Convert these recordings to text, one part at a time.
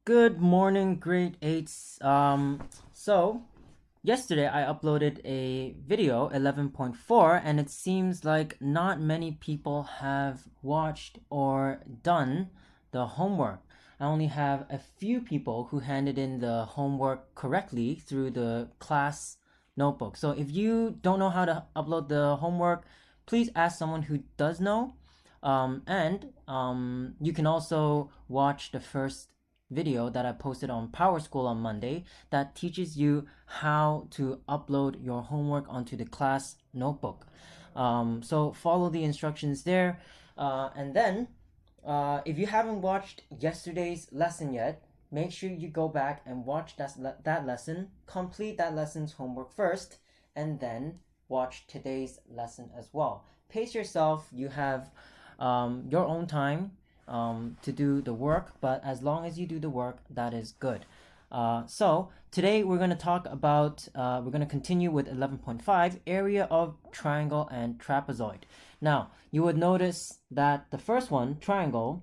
Good morning, grade 8s. So yesterday I uploaded a video 11.4 and it seems like not many people have watched or done the homework. I only have a few people who handed in the homework correctly through the class notebook. So if you don't know how to upload the homework, please ask someone who does know. And you can also watch the first video that I posted on Power School on Monday that teaches you how to upload your homework onto the class notebook. So follow the instructions there. And then, if you haven't watched yesterday's lesson yet, make sure you go back and watch that lesson, complete that lesson's homework first, and then watch today's lesson as well. Pace yourself. You have your own time to do the work, but as long as you do the work, that is good. So today we're going to talk about, we're going to continue with 11.5, area of triangle and trapezoid. Now, you would notice that the first one, triangle,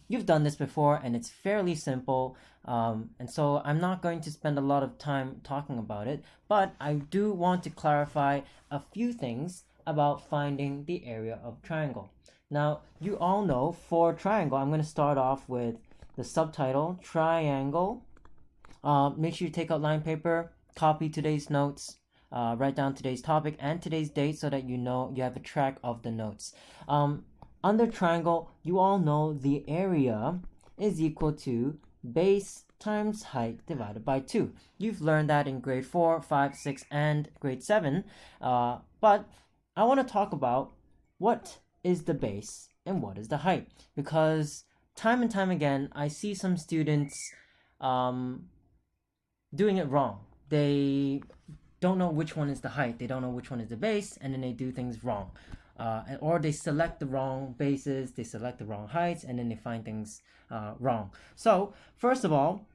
you've done this before and it's fairly simple. And so I'm not going to spend a lot of time talking about it, but I do want to clarify a few things about finding the area of triangle. Now, you all know for triangle, I'm going to start off with the subtitle, triangle. Make sure you take out line paper, copy today's notes, write down today's topic and today's date so that you know you have a track of the notes. Under triangle, you all know the area is equal to base times height divided by 2. You've learned that in grade 4, 5, 6, and grade 7. But I want to talk about what is the base and what is the height, because time and time again I see some students doing it wrong. They don't know which one is the height, they don't know which one is the base, and then they do things wrong. Or they select the wrong bases, they select the wrong heights, and then they find things wrong. So first of all,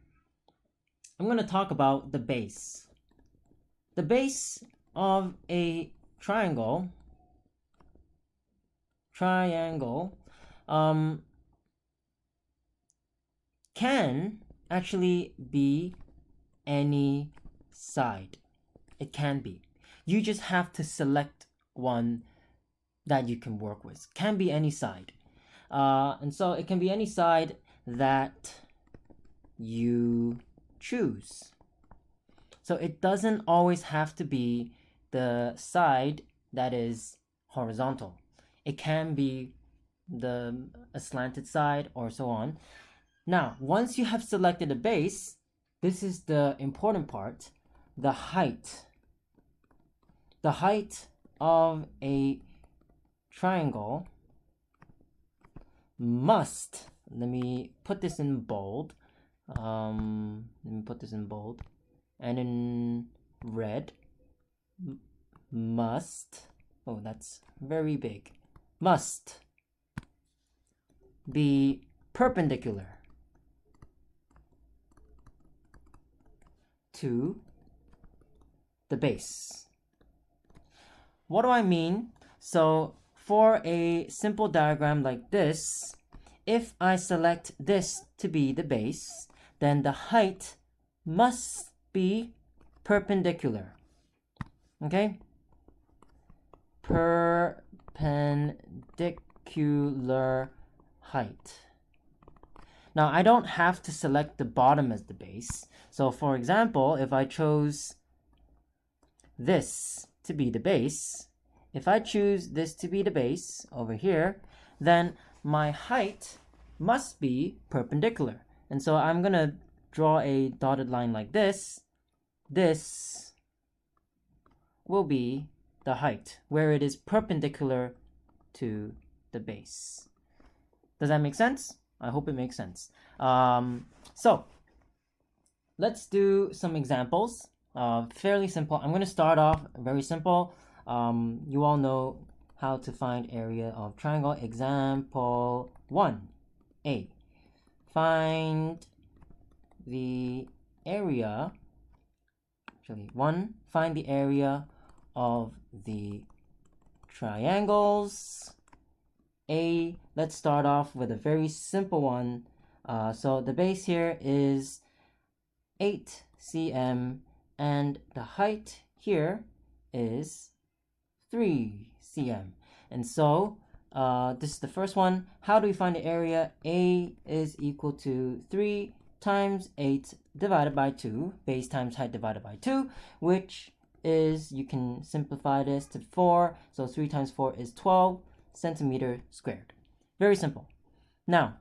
I'm going to talk about the base. The base of a triangle can actually be any side. It can be. You just have to select one that you can work with. Can be any side. And so it can be any side that you choose. So it doesn't always have to be the side that is horizontal. It can be a slanted side or so on. Now, once you have selected a base, this is the important part, the height. The height of a triangle must, let me put this in bold, and in red, must, oh, that's very big, must be perpendicular to the base. What do I mean? So for a simple diagram like this, if I select this to be the base, then the height must be perpendicular. Okay? Perpendicular height. Now, I don't have to select the bottom as the base. So for example, if I chose this to be the base, if I choose this to be the base over here, then my height must be perpendicular. And so I'm going to draw a dotted line like this. This will be the height, where it is perpendicular to the base. Does that make sense? I hope it makes sense. So let's do some examples. Fairly simple. I'm going to start off very simple. You all know how to find area of triangle. Example 1A. Find the area, find the area of the triangles. Let's start off with a very simple one. So the base here is 8 cm, and the height here is 3 cm. And so this is the first one. How do we find the area? A is equal to 3 times 8 divided by 2, base times height divided by 2, which is, you can simplify this to 4. So 3 times 4 is 12 centimeter squared. Very simple. Now,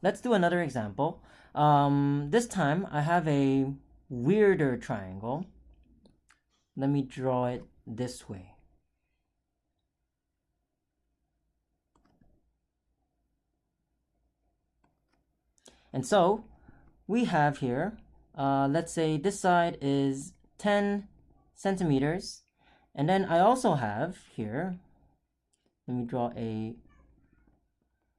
let's do another example. This time I have a weirder triangle. Let me draw it this way. And so we have here, let's say this side is 10 centimeters. And then I also have here, let me draw a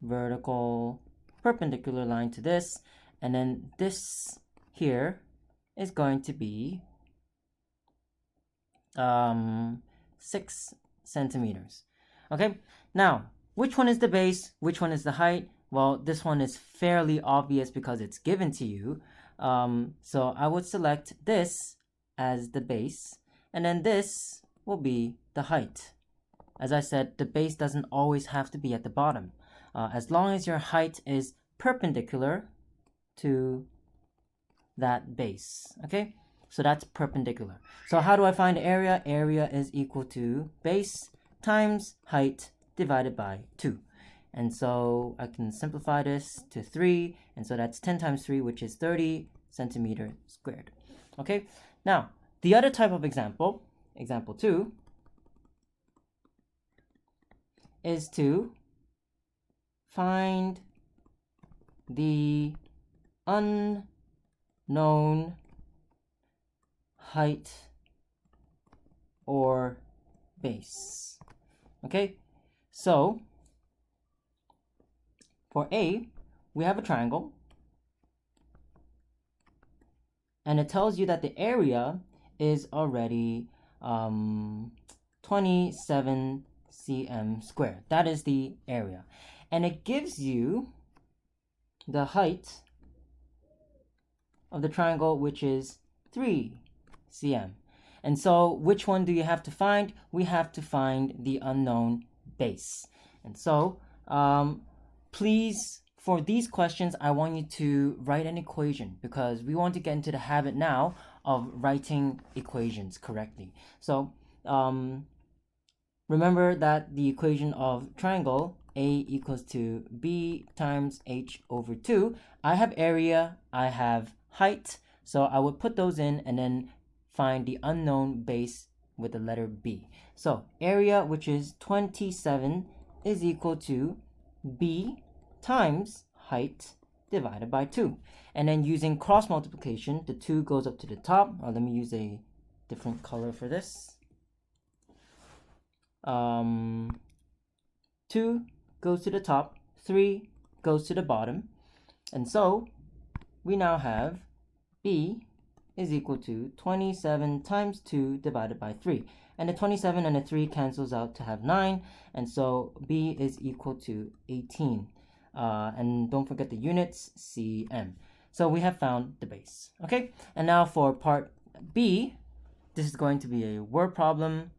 vertical perpendicular line to this. And then this here is going to be 6 centimeters. Okay, now which one is the base? Which one is the height? Well, this one is fairly obvious because it's given to you. So I would select this as the base, and then this will be the height. As I said, the base doesn't always have to be at the bottom. As long as your height is perpendicular to that base, okay? So that's perpendicular. So how do I find area? Area is equal to base times height divided by 2. And so I can simplify this to 3, and so that's 10 times 3, which is 30 centimeter squared. Okay, now the other type of example, example 2, is to find the unknown height or base. Okay, so for A, we have a triangle, and it tells you that the area is already 27 cm squared. That is the area. And it gives you the height of the triangle, which is 3 cm. And so which one do you have to find? We have to find the unknown base. And so please, for these questions, I want you to write an equation, because we want to get into the habit now of writing equations correctly. So remember that the equation of triangle A equals to B times H over 2. I have area, I have height, so I would put those in and then find the unknown base with the letter B. So area, which is 27, is equal to B times height divided by 2. And then using cross multiplication, the 2 goes up to the top. Let me use a different color for this. 2 goes to the top, 3 goes to the bottom. And so we now have B is equal to 27 times 2 divided by 3. And the 27 and the 3 cancels out to have 9. And so B is equal to 18. And don't forget the units, cm. So we have found the base. Okay, and now for part B, this is going to be a word problem.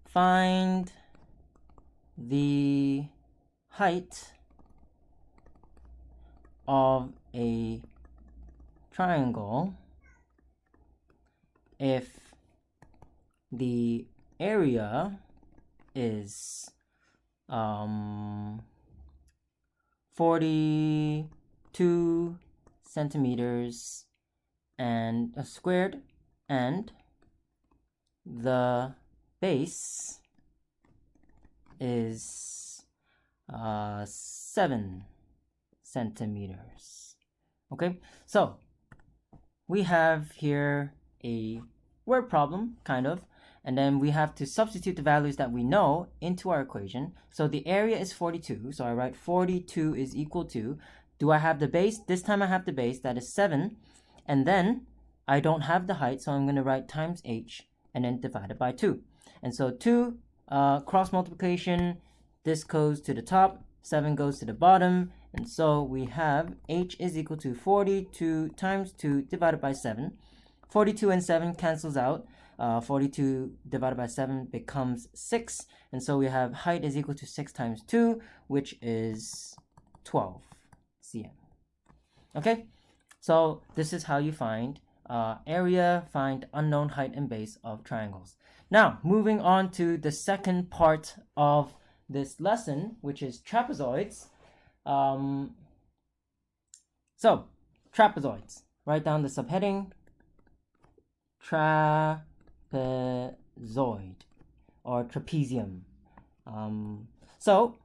Find the height of a triangle if the area is 42 centimeters and squared, and the base is 7 centimeters. Okay, so we have here a word problem, kind of, and then we have to substitute the values that we know into our equation. So the area is 42, so I write 42 is equal to, do I have the base? This time I have the base, that is 7, and then I don't have the height, so I'm going to write times h and then divided by 2. And so 2 cross multiplication, this goes to the top, 7 goes to the bottom, And so we have h is equal to 42 times 2 divided by 7. 42 and 7 cancels out. 42 divided by 7 becomes 6. And so we have height is equal to 6 times 2, which is 12 cm. Okay, so this is how you find area, find unknown height and base of triangles. Now, moving on to the second part of this lesson, which is trapezoids. So, trapezoids. Write down the subheading. Trapezoid or trapezium. So,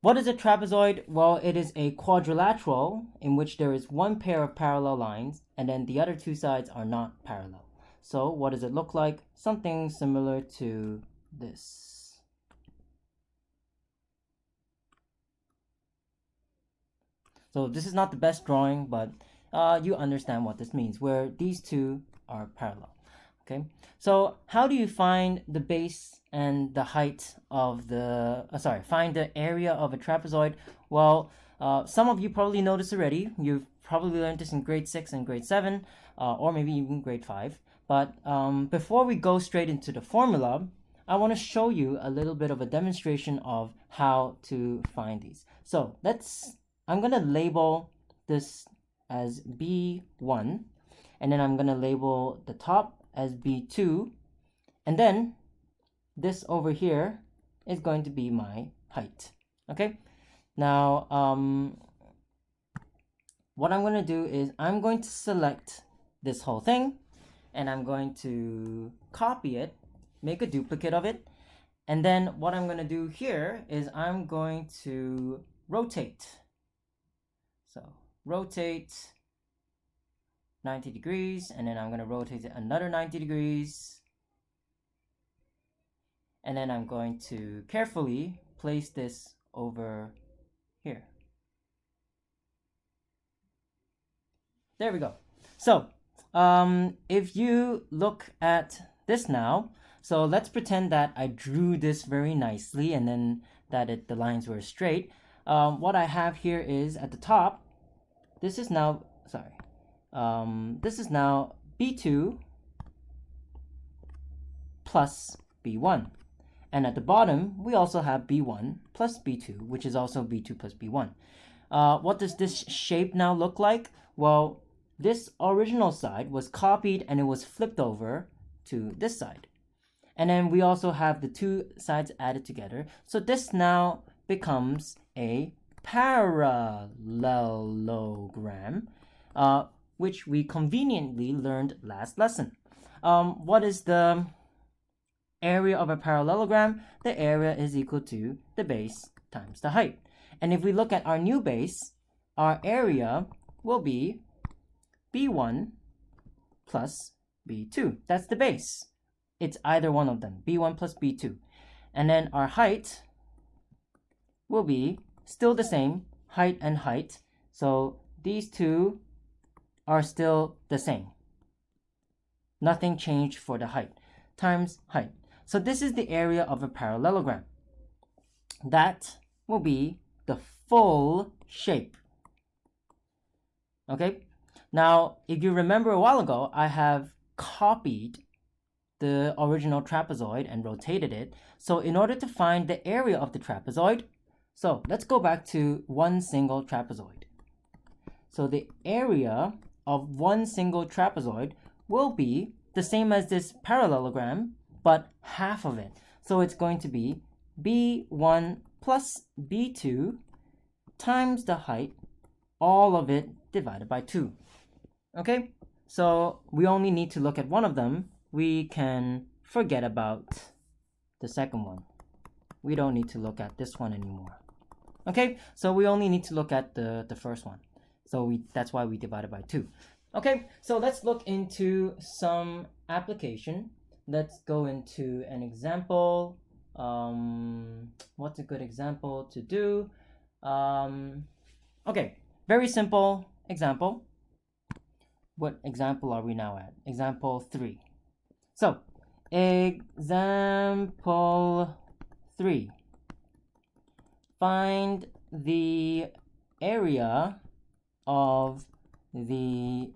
what is a trapezoid? Well, it is a quadrilateral in which there is one pair of parallel lines and then the other two sides are not parallel. So what does it look like? Something similar to this. So this is not the best drawing, but you understand what this means, where these two are parallel. Okay, so how do you find the base and the height of the, find the area of a trapezoid? Well, some of you probably know this already. You've probably learned this in grade 6 and grade 7, or maybe even grade 5. But before we go straight into the formula, I want to show you a little bit of a demonstration of how to find these. So I'm going to label this as B1, and then I'm going to label the top as B2, and then this over here is going to be my height. Okay, now what I'm going to do is I'm going to select this whole thing and I'm going to copy it, make a duplicate of it, and then what I'm going to do here is I'm going to rotate. So rotate 90 degrees, and then I'm going to rotate it another 90 degrees, and then I'm going to carefully place this over here. There we go. So if you look at this now, so let's pretend that I drew this very nicely and then that the lines were straight. What I have here is at the top, this is now B2 plus B1. And at the bottom, we also have B1 plus B2, which is also B2 plus B1. What does this shape now look like? Well, this original side was copied and it was flipped over to this side. And then we also have the two sides added together. So this now becomes a parallelogram, which we conveniently learned last lesson. What is the area of a parallelogram? The area is equal to the base times the height. And if we look at our new base, our area will be B1 plus B2. That's the base. It's either one of them, B1 plus B2. And then our height will be still the same, height and height. So these two are still the same. Nothing changed for the height, times height. So this is the area of a parallelogram. That will be the full shape. Okay? Now, if you remember a while ago, I have copied the original trapezoid and rotated it. So in order to find the area of the trapezoid, so let's go back to one single trapezoid. So the area of one single trapezoid will be the same as this parallelogram, but half of it. So it's going to be B1 plus B2 times the height, all of it divided by 2. Okay, so we only need to look at one of them. We can forget about the second one. We don't need to look at this one anymore. Okay, so we only need to look at the first one. So that's why we divided by 2. Okay, so let's look into some application. Let's go into an example. What's a good example to do? Okay, very simple example. What example are we now at? Example 3. So, example 3. Find the area of the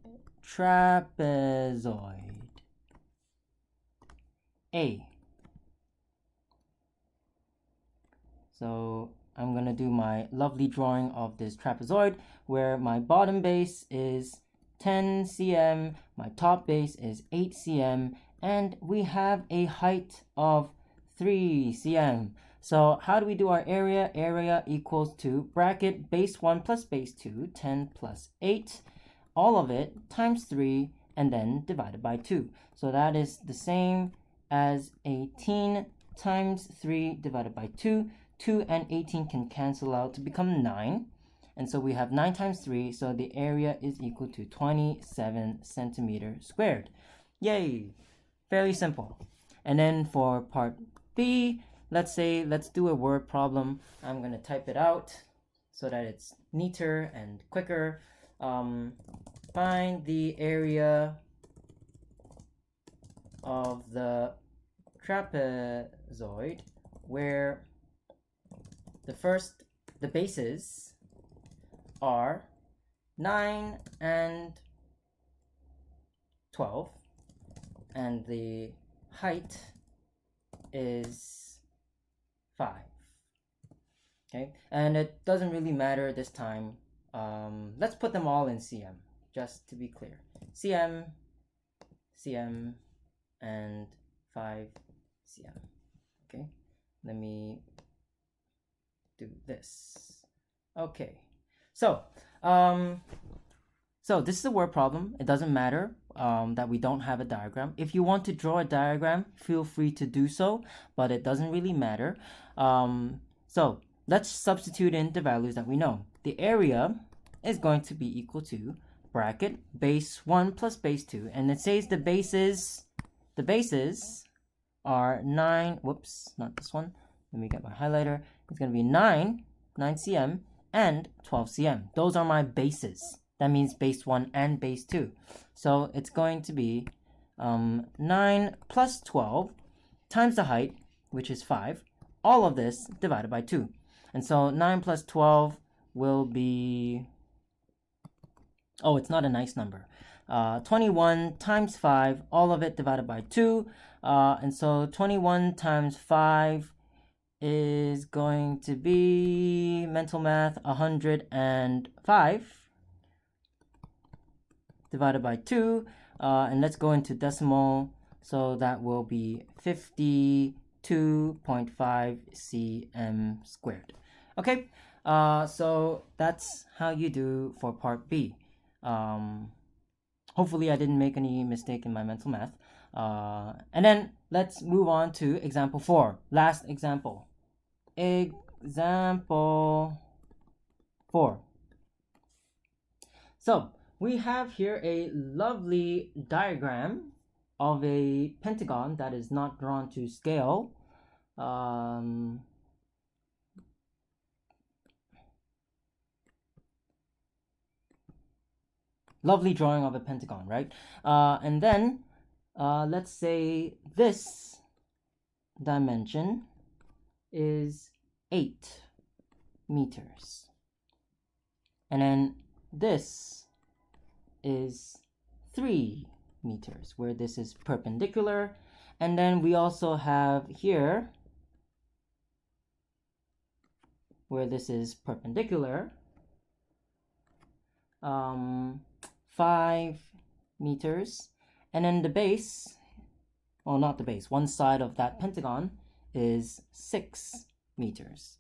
trapezoid A. So I'm going to do my lovely drawing of this trapezoid where my bottom base is 10 cm, my top base is 8 cm, and we have a height of 3 cm. So how do we do our area? Area equals to bracket base 1 plus base 2, 10 plus 8, all of it times 3, and then divided by 2. So that is the same as 18 times 3 divided by 2. 2 and 18 can cancel out to become 9. And so we have 9 times 3, so the area is equal to 27 centimeters squared. Yay! Fairly simple. And then for part B, let's do a word problem. I'm going to type it out so that it's neater and quicker. Find the area of the trapezoid where the bases are 9 and 12, and the height is 5. Okay, and it doesn't really matter this time. Let's put them all in cm, just to be clear. Cm, cm, and 5 cm. Okay, let me do this. Okay, so this is a word problem. It doesn't matter that we don't have a diagram. If you want to draw a diagram, feel free to do so, but it doesn't really matter. So let's substitute in the values that we know. The area is going to be equal to bracket base 1 plus base 2, and it says the bases are 9, whoops, not this one. Let me get my highlighter. It's going to be 9 cm, and 12 cm. Those are my bases. That means base 1 and base 2. So it's going to be 9 plus 12 times the height, which is 5. All of this divided by 2. And so 9 plus 12 will be... oh, it's not a nice number. 21 times 5, all of it divided by 2. And so 21 times 5 is going to be, mental math, 105 divided by 2. And let's go into decimal. So that will be 52.5 cm squared. Okay, so that's how you do for part B. Hopefully I didn't make any mistake in my mental math. And then let's move on to example 4. Last example. Example 4. So we have here a lovely diagram of a pentagon that is not drawn to scale. Lovely drawing of a pentagon, right? And then let's say this dimension is 8 meters. And then this is 3 meters, where this is perpendicular. And then we also have here, where this is perpendicular, 5 meters. And then the base, well, not the base, one side of that pentagon is 6 meters.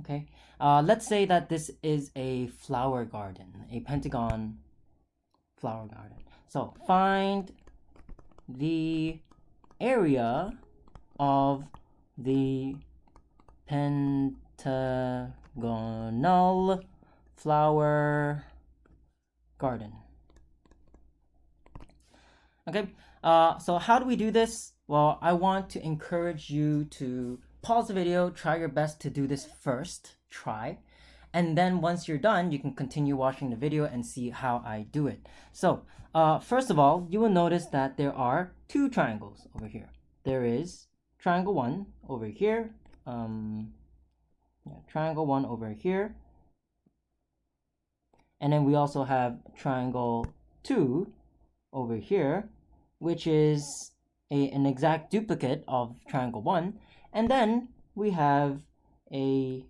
Okay, let's say that this is a flower garden, a pentagon flower garden. So find the area of the pentagonal flower garden. Okay, so how do we do this? Well, I want to encourage you to pause the video, try your best to do this first try, and then once you're done, you can continue watching the video and see how I do it. So first of all, you will notice that there are 2 triangles over here. There is triangle 1 over here, triangle 1 over here, And then we also have triangle 2 over here, which is an exact duplicate of triangle 1. And then we have a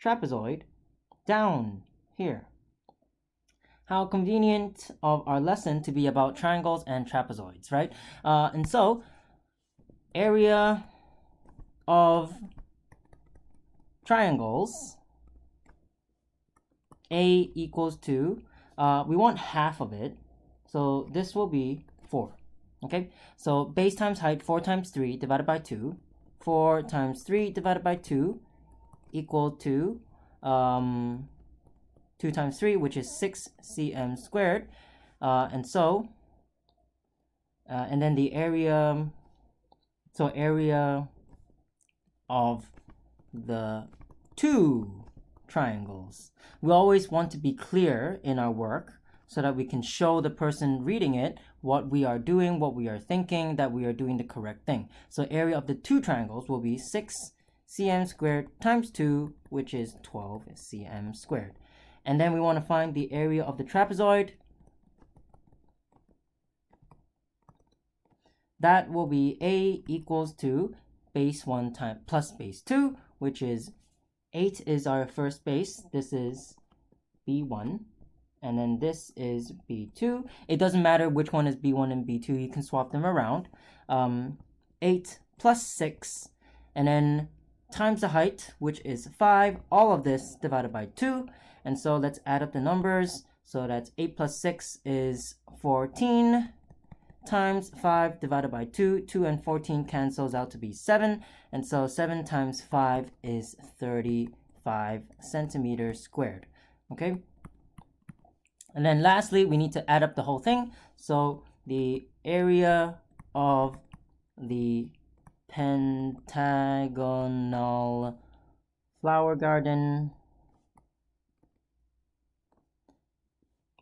trapezoid down here. How convenient of our lesson to be about triangles and trapezoids, right? And so, area of triangles, A equals 2. We want half of it, so this will be 4. Okay, so base times height, 4 times 3 divided by 2. 4 times 3 divided by 2 equal to 2 times 3, which is 6 cm squared. And then the area, so area of the two triangles. We always want to be clear in our work so that we can show the person reading it what we are doing, what we are thinking, that we are doing the correct thing. So area of the two triangles will be 6 cm squared times 2, which is 12 cm squared. And then we want to find the area of the trapezoid. That will be A equals to base 1 plus base 2, which is 8 is our first base. This is B1. And then this is B2. It doesn't matter which one is B1 and B2. You can swap them around. 8 plus 6. And then times the height, which is 5. All of this divided by 2. And so let's add up the numbers. So that's 8 plus 6 is 14 times 5 divided by 2. 2 and 14 cancels out to be 7. And so 7 times 5 is 35 centimeters squared. Okay? And then lastly, we need to add up the whole thing. So the area of the pentagonal flower garden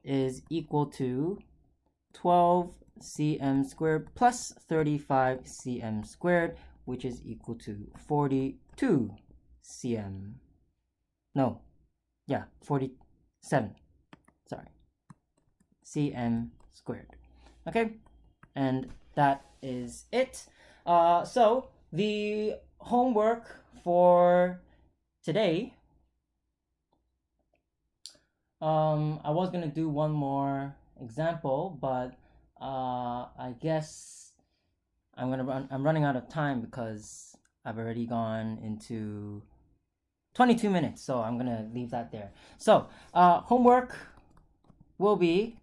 is equal to 12 cm squared plus 35 cm squared, which is equal to 42 cm. No, yeah, 47. Sorry. Cm squared. Okay, and that is it. So the homework for today, I was gonna do one more example, but I guess I'm running out of time because I've already gone into 22 minutes, so I'm gonna leave that there. So homework will be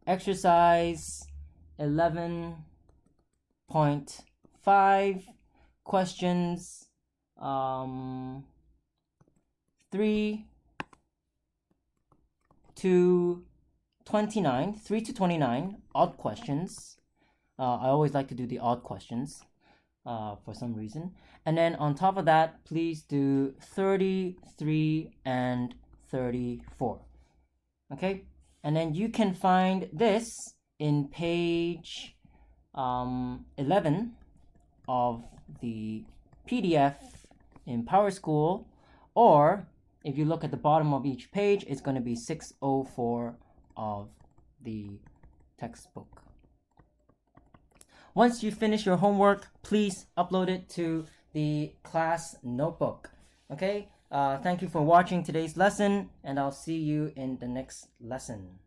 exercise 11.5, questions 3 to 29, 3 to 29, odd questions. I always like to do the odd questions for some reason. And then on top of that, please do 33 and 34. Okay? And then you can find this in page 11 of the PDF in PowerSchool, or if you look at the bottom of each page, it's going to be 604 of the textbook. Once you finish your homework, please upload it to the class notebook. Okay? Thank you for watching today's lesson, and I'll see you in the next lesson.